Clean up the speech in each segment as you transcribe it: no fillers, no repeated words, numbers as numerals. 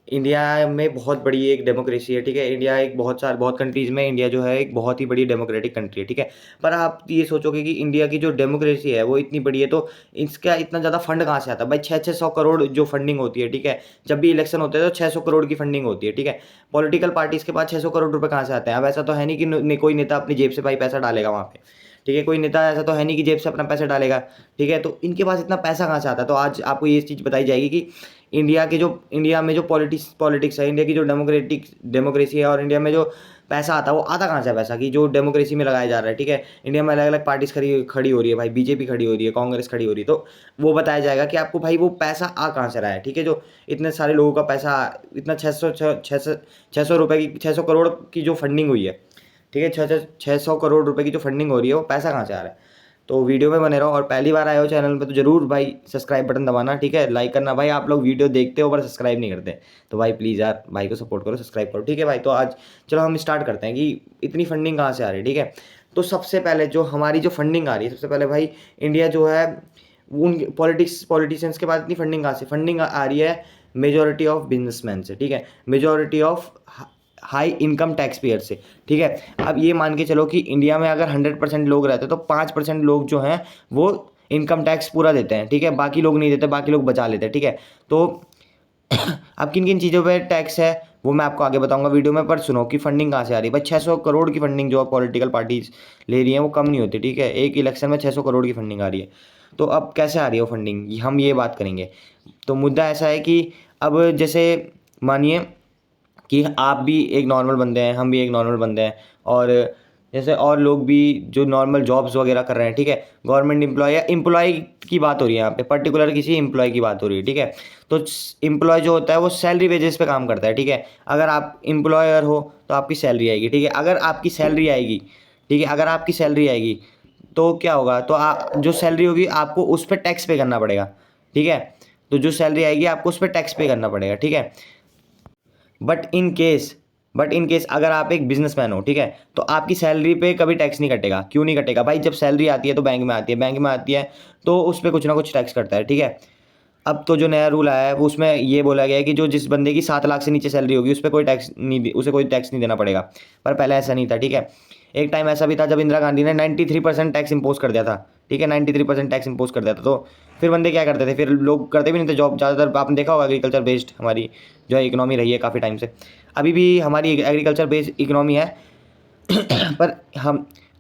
India में बहुत बड़ी एक डेमोक्रेसी है, ठीक है? इंडिया एक बहुत कंट्रीज़ में इंडिया जो है एक बहुत ही बड़ी डेमोक्रेटिक कंट्री है, ठीक है? पर आप ये सोचोगे कि इंडिया की जो डेमोक्रेसी है वो इतनी बड़ी है तो इसका इतना ज़्यादा फंड कहाँ से आता है? भाई 600 करोड़ जो फंडिंग होती है, ठीक है? जब भी इलेक्शन होते हैं तो 600 करोड़ की फंडिंग होती है, ठीक है? पॉलिटिकल पार्टीज़ के पास 600 करोड़ रुपए कहाँ से आते हैं? अब ऐसा तो है नहीं कि कोई नेता अपनी जेब से भाई पैसा डालेगा वहाँ पे, ठीक है? कोई नेता ऐसा तो है नहीं कि जेब से अपना पैसा डालेगा, ठीक है? तो इनके पास इतना पैसा कहाँ से आता है? तो आज आपको ये चीज़ बताई जाएगी कि इंडिया में जो पॉलिटिक्स है, इंडिया की जो डेमोक्रेसी है और इंडिया में जो पैसा आता है, वो आता कहाँ से है पैसा कि जो डेमोक्रेसी में लगाया जा रहा है, ठीक है? इंडिया में अलग-अलग पार्टीज़ खड़ी हो रही है भाई, बीजेपी खड़ी हो रही है, कांग्रेस खड़ी हो रही है, तो वो बताया जाएगा कि आपको भाई वो पैसा आ कहाँ से रहा है, ठीक है? जो इतने सारे लोगों का पैसा इतना 600 करोड़ की जो फंडिंग हुई है, ठीक है? 600 करोड़ रुपए की जो फंडिंग हो रही है, वो पैसा कहाँ से आ रहा है? तो वीडियो में बने रहो और पहली बार आए हो चैनल पे तो ज़रूर भाई सब्सक्राइब बटन दबाना, ठीक है? लाइक करना भाई, आप लोग वीडियो देखते हो पर सब्सक्राइब नहीं करते। तो भाई प्लीज़ यार भाई को सपोर्ट करो, सब्सक्राइब करो, ठीक है भाई? तो आज चलो हम स्टार्ट करते हैं कि इतनी फंडिंग कहाँ से आ रही है, ठीक है? तो सबसे पहले जो हमारी जो फंडिंग आ रही है, सबसे पहले भाई इंडिया जो है उन पॉलिटिशियंस के पास इतनी फंडिंग कहाँ से? फंडिंग आ रही है मेजॉरिटी ऑफ बिज़नेसमैन से, ठीक है? Majority of high income tax payer से, ठीक है? अब ये मान के चलो कि इंडिया में अगर 100% लोग रहते हैं तो 5% लोग जो हैं वो इनकम टैक्स पूरा देते हैं, ठीक है? बाकी लोग नहीं देते, बाकी लोग बचा लेते हैं, ठीक है? तो अब किन-किन चीज़ों पे टैक्स है, वो मैं आपको आगे बताऊँगा वीडियो में, पर सुनो कि फंडिंग कहाँ से आ रही है। भाई 600 करोड़ की फंडिंग जो पॉलिटिकल पार्टीज़ ले रही हैं, वो कम नहीं होती, ठीक है? एक इलेक्शन में 600 करोड़ की फंडिंग आ रही है। तो अब कैसे आ रही है वो फंडिंग, हम ये बात करेंगे। तो मुद्दा ऐसा है कि अब जैसे मानिए कि आप भी एक नॉर्मल बंदे हैं, हम भी एक नॉर्मल बंदे हैं और जैसे और लोग भी जो नॉर्मल जॉब्स वगैरह कर रहे हैं, ठीक है? गवर्नमेंट एम्प्लॉय या एम्प्लॉय की बात हो रही है यहाँ पे, पर्टिकुलर किसी एम्प्लॉय की बात हो रही है, ठीक है? तो एम्प्लॉय जो होता है वो सैलरी बेसिस पे काम करता है, ठीक है? अगर आप एम्प्लॉयर हो तो आपकी सैलरी आएगी, ठीक है? अगर आपकी सैलरी आएगी, ठीक है? अगर आपकी सैलरी आएगी तो क्या होगा? तो जो सैलरी होगी आपको उस पे टैक्स पे करना पड़ेगा, ठीक है? तो जो सैलरी आएगी आपको उस पे टैक्स पे करना पड़ेगा, ठीक है? बट इन केस अगर आप एक बिजनेसमैन हो, ठीक है? तो आपकी सैलरी पे कभी टैक्स नहीं कटेगा। क्यों नहीं कटेगा? भाई जब सैलरी आती है तो बैंक में आती है तो उस पे कुछ ना कुछ टैक्स कटता है, ठीक है? अब तो जो नया रूल आया है वो उसमें ये बोला गया है कि जो जिस बंदे की 7 लाख से नीचे सैलरी होगी उसे कोई टैक्स नहीं देना पड़ेगा। पर पहले ऐसा नहीं था, ठीक है? एक टाइम ऐसा भी था जब इंदिरा गांधी ने 93% टैक्स इम्पोज़ कर दिया था, ठीक है? 93% टैक्स इम्पोज़ कर दिया था, तो फिर बंदे क्या करते थे? फिर लोग करते भी नहीं थे जॉब। ज़्यादातर आपने देखा होगा एग्रीकल्चर बेस्ड हमारी जो है इकोनॉमी रही है काफ़ी टाइम से। अभी भी हमारी एग्रीकल्चर बेस्ड इकोनॉमी है पर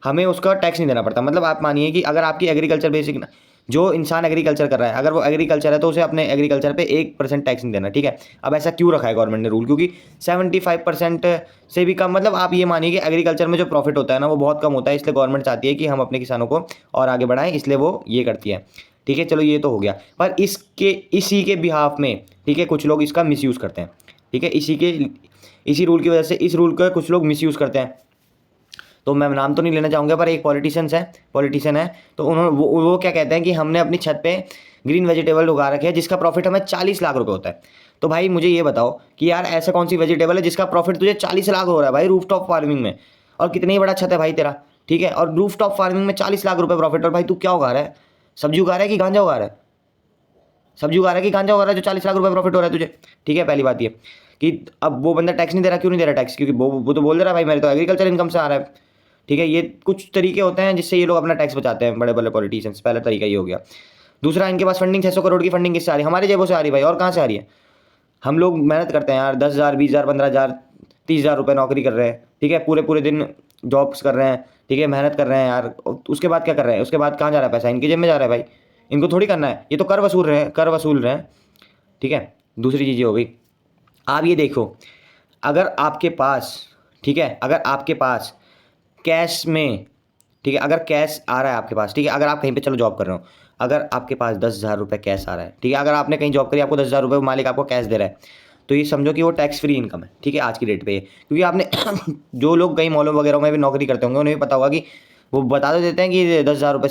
हमें उसका टैक्स नहीं देना पड़ता। मतलब आप मानिए कि अगर आपकी एग्रीकल्चर बेसिक जो इंसान एग्रीकल्चर कर रहा है, अगर वो एग्रीकल्चर है तो उसे अपने एग्रीकल्चर पे 1% टैक्स नहीं देना, ठीक है? अब ऐसा क्यों रखा है गवर्नमेंट ने रूल? क्योंकि 75% से भी कम, मतलब आप ये मानिए कि एग्रीकल्चर में जो प्रॉफिट होता है ना वो बहुत कम होता है, इसलिए गवर्नमेंट चाहती है कि हम अपने किसानों को और आगे बढ़ाएं, इसलिए वो ये करती है, ठीक है? चलो ये तो हो गया। पर इसी के बिहाफ में, ठीक है, कुछ लोग इसका मिसयूज़ करते हैं, ठीक है? इसी रूल की वजह से इस रूल का कुछ लोग मिसयूज़ करते हैं। तो मैं नाम तो नहीं लेना चाहूँगा पर एक पॉलिटिशियन है, तो वो क्या कहते हैं कि हमने अपनी छत पे ग्रीन वेजिटेबल उगा रखे हैं जिसका प्रॉफिट हमें 40 लाख रुपए होता है। तो भाई मुझे ये बताओ कि यार ऐसा कौन सी वेजिटेबल है जिसका प्रॉफिट तुझे 40 लाख हो रहा है भाई रूफटॉप फार्मिंग में, और कितनी बड़ा छत है भाई तेरा, ठीक है? और रूफटॉप फार्मिंग में 40 लाख रुपए प्रॉफिट, और भाई तू क्या उगा रहा है? सब्जी उगा रहा है कि गांजा उगा रहा है? सब्जी उगा रहा है कि गांजा उगा रहा है जो 40 लाख रुपए प्रॉफिट हो रहा है तुझे, ठीक है? पहली बात ये कि अब वो बंदा टैक्स नहीं दे रहा। क्यों नहीं दे रहा टैक्स? क्योंकि वो तो बोल दे रहा है भाई मेरे तो एग्रीकल्चर इनकम से आ रहा है, ठीक है? ये कुछ तरीके होते हैं जिससे ये लोग अपना टैक्स बचाते हैं, बड़े बड़े पॉलिटिशियंस। पहला तरीका ये हो गया। दूसरा, इनके पास फंडिंग 600 करोड़ की फंडिंग किससे आ रही है? हमारी जेबों से आ रही है भाई, और कहाँ से आ रही है? हम लोग मेहनत करते हैं यार, 10,000 20,000 15,000 30,000 रुपये नौकरी कर रहे हैं, ठीक है? पूरे पूरे दिन जॉब्स कर रहे हैं, ठीक है? मेहनत कर रहे हैं यार, उसके बाद क्या कर रहे हैं? उसके बाद कहाँ जा रहा है पैसा? इनकी जेब में जा रहा है भाई, इनको थोड़ी करना है। ये तो कर वसूल रहे हैं, ठीक है? दूसरी चीज़ ये हो गई। आप ये देखो, अगर आपके पास, ठीक है, अगर आपके पास कैश में, ठीक है, अगर कैश आ रहा है आपके पास, ठीक है, अगर आप कहीं पे चलो जॉब कर रहे हो, अगर आपके पास 10,000 रुपये कैश आ रहा है, ठीक है, अगर आपने कहीं जॉब करी, आपको 10,000 रुपये मालिक आपको कैश दे रहा है, तो ये समझो कि वो टैक्स फ्री इनकम है, ठीक है, आज की डेट पे। क्योंकि आपने जो लोग कहीं मॉलों वगैरह में भी नौकरी करते होंगे उन्हें भी पता होगा कि वो बता तो देते हैं कि 10,000 रुपये